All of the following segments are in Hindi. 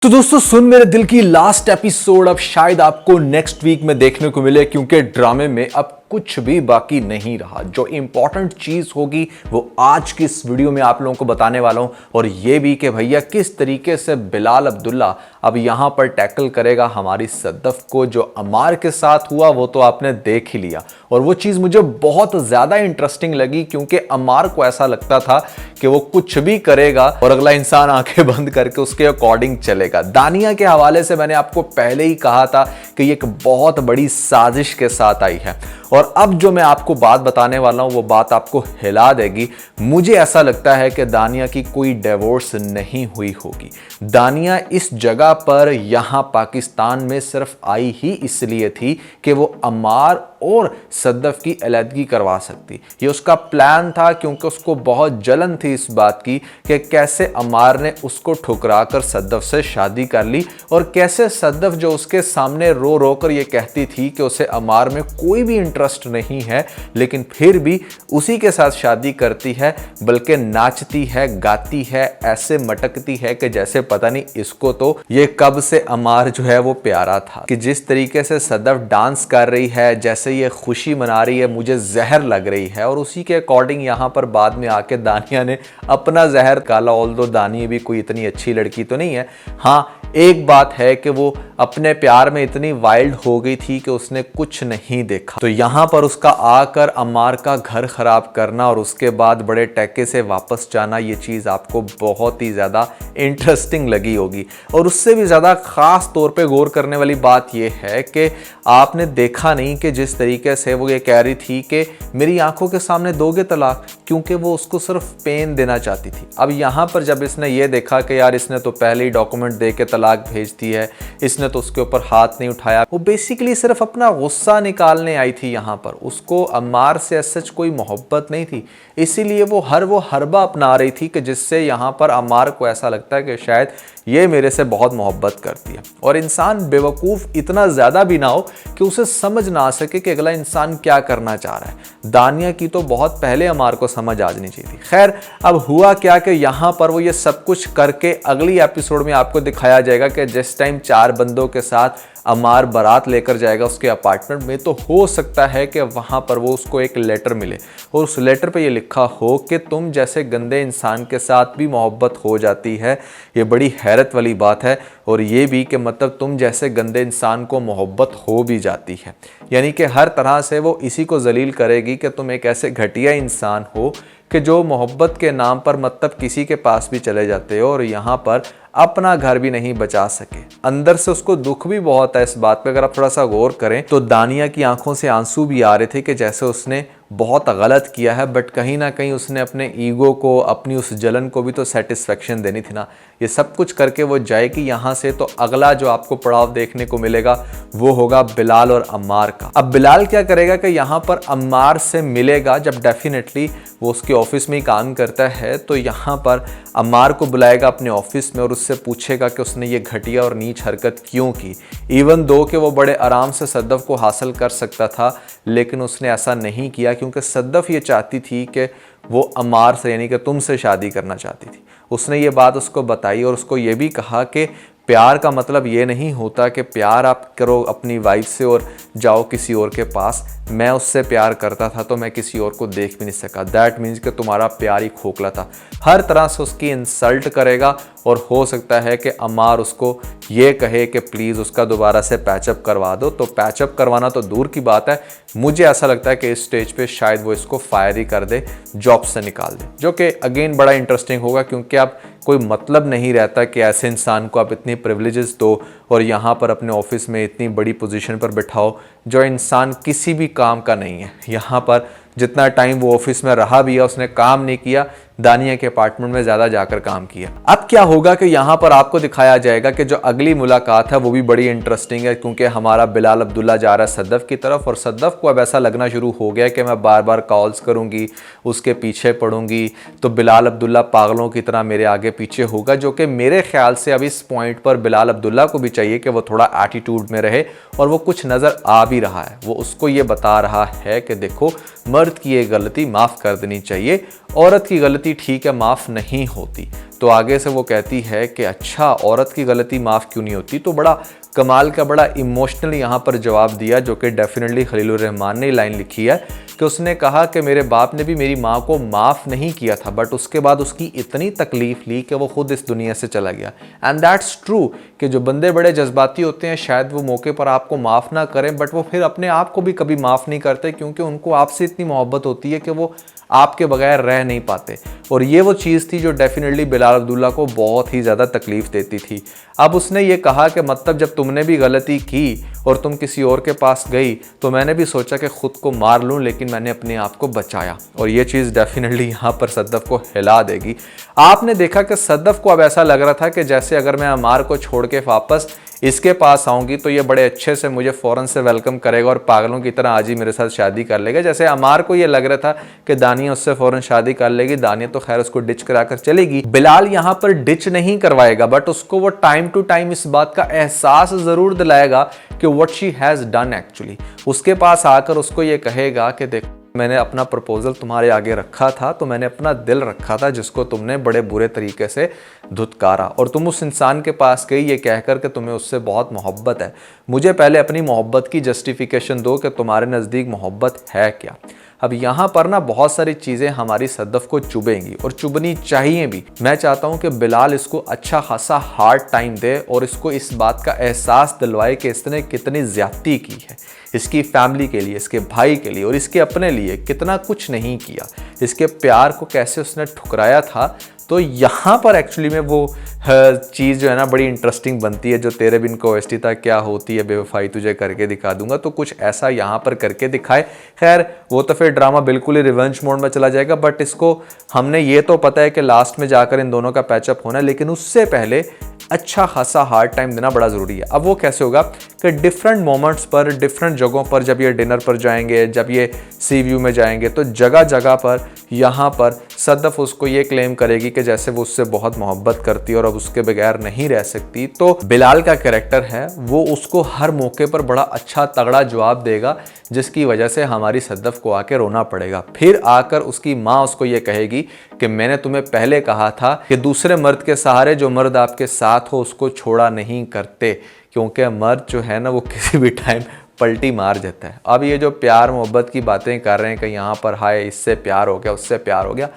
तो दोस्तों सुन मेरे दिल की लास्ट एपिसोड अब शायद आपको नेक्स्ट वीक में देखने को मिले, क्योंकि ड्रामे में अब कुछ भी बाकी नहीं रहा। जो इंपॉर्टेंट चीज होगी वो आज की इस वीडियो में आप लोगों को बताने वाला हूं, और ये भी कि भैया किस तरीके से बिलाल अब्दुल्ला अब यहां पर टैकल करेगा हमारी सद्दफ को। जो अमार के साथ हुआ वो तो आपने देख ही लिया, और वो चीज मुझे बहुत ज्यादा इंटरेस्टिंग लगी, क्योंकि अमार को ऐसा लगता था कि वो कुछ भी करेगा और अगला इंसान आंखें बंद करके उसके अकॉर्डिंग चलेगा। दानिया के हवाले से मैंने आपको पहले ही कहा था कि ये एक बहुत बड़ी साजिश के साथ आई है, और अब जो मैं आपको बात बताने वाला हूं वो बात आपको हिला देगी। मुझे ऐसा लगता है कि दानिया की कोई डिवोर्स नहीं हुई होगी। दानिया इस जगह पर यहां पाकिस्तान में सिर्फ आई ही इसलिए थी कि वो अमार और सद्दफ की अलहदगी करवा सकती। ये उसका प्लान था, क्योंकि उसको बहुत जलन थी इस बात की कि कैसे अमार ने उसको ठुकरा कर सद्दफ से शादी कर ली, और कैसे सद्दफ जो उसके सामने रो रो कर ये कहती थी कि उसे अमार में कोई भी इंटरेस्ट नहीं है, लेकिन फिर भी उसी के साथ शादी करती है, बल्कि नाचती है, गाती है, ऐसे मटकती है कि जैसे पता नहीं इसको तो ये कब से अमार जो है वो प्यारा था। कि जिस तरीके से सद्दफ डांस कर रही है, जैसे ये खुशी मना रही है, मुझे जहर लग रही है। और उसी के अकॉर्डिंग यहां पर बाद में आके दानिया ने अपना जहर काला। ऑल्दो दानिया भी कोई इतनी अच्छी लड़की तो नहीं है। हाँ, एक बात है कि वो अपने प्यार में इतनी वाइल्ड हो गई थी कि उसने कुछ नहीं देखा। तो यहां पर उसका आकर अमार का घर खराब करना और उसके बाद बड़े टैके से वापस जाना, ये चीज आपको बहुत ही ज्यादा इंटरेस्टिंग लगी होगी। और उससे भी ज्यादा खास तौर पे गौर करने वाली बात यह है कि आपने देखा नहीं कि जिस तरीके से वो ये कह रही थी कि मेरी आंखों के सामने दोगे तलाक, क्योंकि वो उसको सिर्फ पेन देना चाहती थी। अब यहां पर जब इसने ये देखा कि यार इसने तो पहले ही डॉक्यूमेंट दे के तलाक भेजती है, इसने तो उसके ऊपर हाथ नहीं उठाया, वो बेसिकली सिर्फ अपना गुस्सा निकालने आई थी यहां पर। उसको अम्मार से सच कोई मोहब्बत नहीं थी, इसीलिए वो हरबा अपना रही थी कि जिससे यहां पर अम्मार को ऐसा लगता है कि शायद ये मेरे से बहुत मोहब्बत करती है। और इंसान बेवकूफ़ इतना ज़्यादा भी ना हो कि उसे समझ ना आ सके कि अगला इंसान क्या करना चाह रहा है। दानिया की तो बहुत पहले अमार को समझ आ जानी चाहिए थी। खैर, अब हुआ क्या कि यहाँ पर वो ये सब कुछ करके अगली एपिसोड में आपको दिखाया जाएगा कि जिस टाइम 4 बंदों के साथ अमार बारात लेकर जाएगा उसके अपार्टमेंट में, तो हो सकता है कि वहाँ पर वो उसको एक लेटर मिले, और उस लेटर पे ये लिखा हो कि तुम जैसे गंदे इंसान के साथ भी मोहब्बत हो जाती है। ये बड़ी हैरत वाली बात है। और ये भी कि मतलब तुम जैसे गंदे इंसान को मोहब्बत हो भी जाती है, यानी कि हर तरह से वो इसी को जलील करेगी कि तुम एक ऐसे घटिया इंसान हो कि जो मोहब्बत के नाम पर मतलब किसी के पास भी चले जाते हो, और यहाँ पर अपना घर भी नहीं बचा सके। अंदर से उसको दुख भी बहुत है इस बात पे। अगर आप थोड़ा सा गौर करें तो दानिया की आंखों से आंसू भी आ रहे थे कि जैसे उसने बहुत गलत किया है, बट कहीं ना कहीं उसने अपने ईगो को, अपनी उस जलन को भी तो सेटिस्फेक्शन देनी थी ना। ये सब कुछ करके वो जाएगी यहाँ से, तो अगला जो आपको पड़ाव देखने को मिलेगा वो होगा बिलाल और अम्मार का। अब बिलाल क्या करेगा कि यहाँ पर अम्मार से मिलेगा, जब डेफिनेटली वो उसके ऑफिस में ही काम करता है, तो यहाँ पर अम्मार को बुलाएगा अपने ऑफिस में और उससे पूछेगा कि उसने ये घटिया और नीच हरकत क्यों की। इवन दो कि वो बड़े आराम से सद्दफ को हासिल कर सकता था, लेकिन उसने ऐसा नहीं किया, क्योंकि सद्दफ ये चाहती थी कि वो अम्मार से, यानी कि तुमसे शादी करना चाहती थी। उसने ये बात उसको बताई, और उसको ये भी कहा कि प्यार का मतलब ये नहीं होता कि प्यार आप करो अपनी वाइफ से और जाओ किसी और के पास। मैं उससे प्यार करता था तो मैं किसी और को देख भी नहीं सका। दैट मीन्स कि तुम्हारा प्यार ही खोखला था। हर तरह से उसकी इंसल्ट करेगा, और हो सकता है कि अम्मार उसको ये कहे कि प्लीज़ उसका दोबारा से पैचअप करवा दो। तो पैचअप करवाना तो दूर की बात है, मुझे ऐसा लगता है कि इस स्टेज पे शायद वो इसको फायर ही कर दे, जॉब से निकाल दे, जो कि अगेन बड़ा इंटरेस्टिंग होगा, क्योंकि आप कोई मतलब नहीं रहता कि ऐसे इंसान को आप इतनी प्रिविलेजेस दो और यहाँ पर अपने ऑफिस में इतनी बड़ी पोजीशन पर बिठाओ जो इंसान किसी भी काम का नहीं है। यहाँ पर जितना टाइम वो ऑफिस में रहा भी है उसने काम नहीं किया, दानिया के अपार्टमेंट में ज्यादा जाकर काम किया। अब क्या होगा कि यहाँ पर आपको दिखाया जाएगा कि जो अगली मुलाकात है वो भी बड़ी इंटरेस्टिंग है, क्योंकि हमारा बिलाल अब्दुल्ला जा रहा है सद्दफ की तरफ, और सद्दफ को अब ऐसा लगना शुरू हो गया कि मैं बार बार कॉल्स करूंगी, उसके पीछे पड़ूंगी, तो बिलाल अब्दुल्ला पागलों की तरह मेरे आगे पीछे होगा। जो कि मेरे ख्याल से अब इस पॉइंट पर बिलाल अब्दुल्ला को भी चाहिए कि वो थोड़ा एटीट्यूड में रहे, और वो कुछ नज़र आ भी रहा है। वो उसको ये बता रहा है कि देखो, मर्द की ये गलती माफ़ कर देनी चाहिए, औरत की गलती ठीक है माफ़ नहीं होती। तो आगे से वो कहती है कि अच्छा औरत की गलती माफ़ क्यों नहीं होती। तो बड़ा कमाल का, बड़ा इमोशनल यहाँ पर जवाब दिया, जो कि डेफिनेटली खलीलुर रहमान ने लाइन लिखी है कि उसने कहा कि मेरे बाप ने भी मेरी माँ को माफ़ नहीं किया था, बट उसके बाद उसकी इतनी तकलीफ़ ली कि वो खुद इस दुनिया से चला गया। एंड दैट्स ट्रू कि जो बंदे बड़े जज्बाती होते हैं शायद वो मौके पर आपको माफ़ ना करें, बट वो फिर अपने आप को भी कभी माफ़ नहीं करते, क्योंकि उनको आपसे इतनी मोहब्बत होती है कि वो आपके बगैर रह नहीं पाते। और ये वो चीज़ थी जो डेफिनेटली बिलाल अब्दुल्ला को बहुत ही ज़्यादा तकलीफ़ देती थी। अब उसने ये कहा कि मतलब जब तुमने भी गलती की और तुम किसी और के पास गई तो मैंने भी सोचा कि ख़ुद को मार लूँ, लेकिन मैंने अपने आप को बचाया। और ये चीज़ डेफिनेटली यहाँ पर सद्दफ़ को हिला देगी। आपने देखा कि सद्दफ़ को अब ऐसा लग रहा था कि जैसे अगर मैं अमार को छोड़ के वापस इसके पास आऊँगी तो ये बड़े अच्छे से मुझे फ़ौरन से वेलकम करेगा और पागलों की तरह आज ही मेरे साथ शादी कर लेगा। जैसे अमार को ये लग रहा था कि दानिया उससे फ़ौरन शादी कर लेगी, दानिया तो खैर उसको डिच करा कर चलेगी। बिलाल यहाँ पर डिच नहीं करवाएगा, बट उसको वो टाइम टू टाइम इस बात का एहसास ज़रूर दिलाएगा कि what she has done actually. उसके पास आकर उसको ये कहेगा कि देख, मैंने अपना प्रपोजल तुम्हारे आगे रखा था, तो मैंने अपना दिल रखा था जिसको तुमने बड़े बुरे तरीके से धुतकारा, और तुम उस इंसान के पास गई ये कहकर कि तुम्हें उससे बहुत मोहब्बत है। मुझे पहले अपनी मोहब्बत की जस्टिफिकेशन दो कि तुम्हारे नज़दीक मोहब्बत है क्या। अब यहाँ पर ना बहुत सारी चीज़ें हमारी सद्दफ़ को चुभेंगी और चुभनी चाहिए भी। मैं चाहता हूँ कि बिलाल इसको अच्छा खासा हार्ड टाइम दे और इसको इस बात का एहसास दिलवाए कि इसने कितनी ज़्यादती की है, इसकी फैमिली के लिए, इसके भाई के लिए और इसके अपने लिए कितना कुछ नहीं किया, इसके प्यार को कैसे उसने ठुकराया था। तो यहाँ पर एक्चुअली में वो चीज़ जो है ना बड़ी इंटरेस्टिंग बनती है, जो तेरे बिन को ओएसटी था क्या होती है बेवफाई तुझे करके दिखा दूंगा। तो कुछ ऐसा यहाँ पर करके दिखाए। खैर वो तो फिर ड्रामा बिल्कुल ही रिवेंज मोड में चला जाएगा, बट इसको हमने ये तो पता है कि लास्ट में जाकर इन दोनों का पैचअप होना है, लेकिन उससे पहले अच्छा खासा हार्ड टाइम देना बड़ा ज़रूरी है। अब वो कैसे होगा कि डिफरेंट मोमेंट्स पर, डिफरेंट जगहों पर, जब ये डिनर पर जाएंगे, जब ये सी व्यू में जाएंगे, तो जगह जगह पर यहाँ पर सद्दफ़ उसको ये क्लेम करेगी कि जैसे वो उससे बहुत मोहब्बत करती है और अब उसके बगैर नहीं रह सकती। तो बिलाल का कैरेक्टर है वो उसको हर मौके पर बड़ा अच्छा तगड़ा जवाब देगा, जिसकी वजह से हमारी सद्दफ़ को आके रोना पड़ेगा। फिर आकर उसकी माँ उसको ये कहेगी कि मैंने तुम्हें पहले कहा था कि दूसरे मर्द के सहारे जो मर्द आपके साथ हो उसको छोड़ा नहीं करते, क्योंकि मर्द जो है ना वो किसी भी टाइम पलटी मार जाता है। अब ये जो प्यार मोहब्बत की बातें कर रहे हैं कि यहाँ पर हाय इससे प्यार हो गया, उससे प्यार हो गया,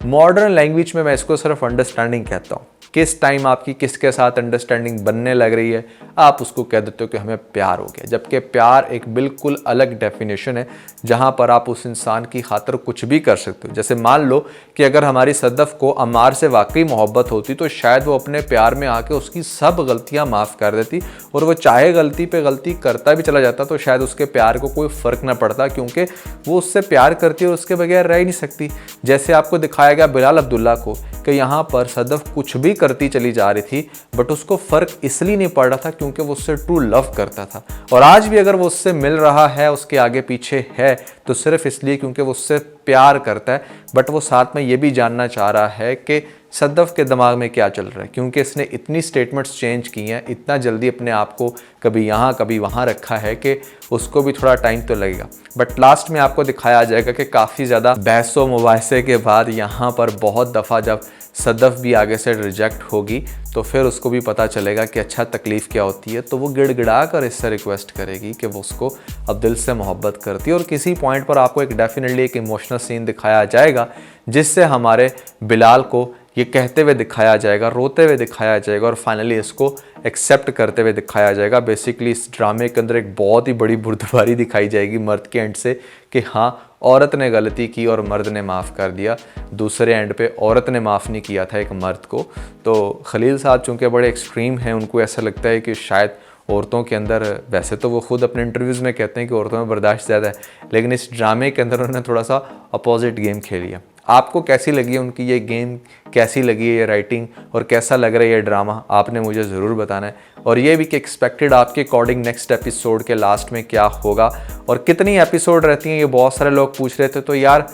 मॉडर्न लैंग्वेज में मैं इसको सिर्फ अंडरस्टैंडिंग कहता हूँ। किस टाइम आपकी किसके साथ अंडरस्टैंडिंग बनने लग रही है, आप उसको कह देते हो कि हमें प्यार हो गया। जबकि प्यार एक बिल्कुल अलग डेफिनेशन है, जहाँ पर आप उस इंसान की खातिर कुछ भी कर सकते हो। जैसे मान लो कि अगर हमारी सद्दफ़ को अमार से वाकई मोहब्बत होती तो शायद वो अपने प्यार में आके उसकी सब गलतियाँ माफ़ कर देती, और वो चाहे गलती पे गलती करता भी चला जाता तो शायद उसके प्यार को कोई फ़र्क ना पड़ता, क्योंकि वो उससे प्यार करती है और उसके बगैर रह ही नहीं सकती। जैसे आपको दिखाया गया बिलाल अब्दुल्ला को कि यहाँ पर सद्दफ़ कुछ भी करती चली जा रही थी, बट उसको फ़र्क इसलिए नहीं पड़ रहा था क्योंकि वो उससे ट्रू लव करता था। और आज भी अगर वो उससे मिल रहा है, उसके आगे पीछे है, तो सिर्फ इसलिए क्योंकि वो उससे प्यार करता है। बट वो साथ में ये भी जानना चाह रहा है कि सद्दफ़ के दिमाग में क्या चल रहा है, क्योंकि इसने इतनी स्टेटमेंट्स चेंज की हैं, इतना जल्दी अपने आप को कभी यहाँ कभी वहाँ रखा है कि उसको भी थोड़ा टाइम तो लगेगा। बट लास्ट में आपको दिखाया जाएगा कि काफ़ी ज़्यादा बहसों मुबाहिसे के बाद यहाँ पर बहुत दफ़ा जब सद्दफ़ भी आगे से रिजेक्ट होगी तो फिर उसको भी पता चलेगा कि अच्छा तकलीफ़ क्या होती है। तो वो गिड़गिड़ा कर इससे रिक्वेस्ट करेगी कि वो उसको अब दिल से मोहब्बत करती है। और किसी पॉइंट पर आपको एक डेफिनेटली एक इमोशनल सीन दिखाया जाएगा, जिससे हमारे बिलाल को ये कहते हुए दिखाया जाएगा, रोते हुए दिखाया जाएगा और फाइनली इसको एक्सेप्ट करते हुए दिखाया जाएगा। बेसिकली इस ड्रामे के अंदर एक बहुत ही बड़ी बुर्दबारी दिखाई जाएगी मर्द के एंड से कि हाँ औरत ने गलती की और मर्द ने माफ़ कर दिया। दूसरे एंड पे औरत ने माफ़ नहीं किया था एक मर्द को। तो खलील साहब चूँकि बड़े एक्सट्रीम हैं, उनको ऐसा लगता है कि शायद औरतों के अंदर, वैसे तो वो खुद अपने इंटरव्यूज़ में कहते हैं कि औरतों में बर्दाश्त ज़्यादा है, लेकिन इस ड्रामे के अंदर उन्होंने थोड़ा सा अपोजिट गेम खेली है। आपको कैसी लगी है उनकी ये गेम, कैसी लगी है ये राइटिंग, और कैसा लग रहा है ये ड्रामा, आपने मुझे ज़रूर बताना है। और ये भी कि एक्सपेक्टेड आपके अकॉर्डिंग नेक्स्ट एपिसोड के लास्ट में क्या होगा और कितनी एपिसोड रहती हैं, ये बहुत सारे लोग पूछ रहे थे। तो यार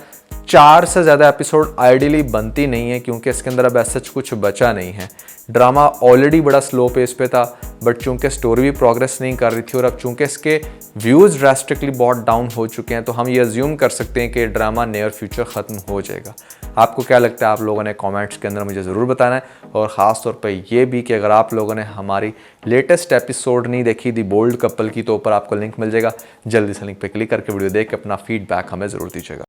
4 से ज़्यादा एपिसोड आइडियली बनती नहीं है, क्योंकि इसके अंदर अब ऐसा कुछ बचा नहीं है। ड्रामा ऑलरेडी बड़ा स्लो पेस पे था, बट चूंकि स्टोरी भी प्रोग्रेस नहीं कर रही थी और अब चूंकि इसके व्यूज़ ड्रास्टिकली बहुत डाउन हो चुके हैं, तो हम ये अज्यूम कर सकते हैं कि ड्रामा नियर फ्यूचर ख़त्म हो जाएगा। आपको क्या लगता है? आप लोगों ने कमेंट्स के अंदर मुझे ज़रूर बताना है, और ख़ास तौर पे ये भी कि अगर आप लोगों ने हमारी लेटेस्ट एपिसोड नहीं देखी दी बोल्ड कपल की, तो ऊपर आपको लिंक मिल जाएगा, जल्दी से लिंक पे क्लिक करके वीडियो देख के अपना फीडबैक हमें ज़रूर दीजिएगा।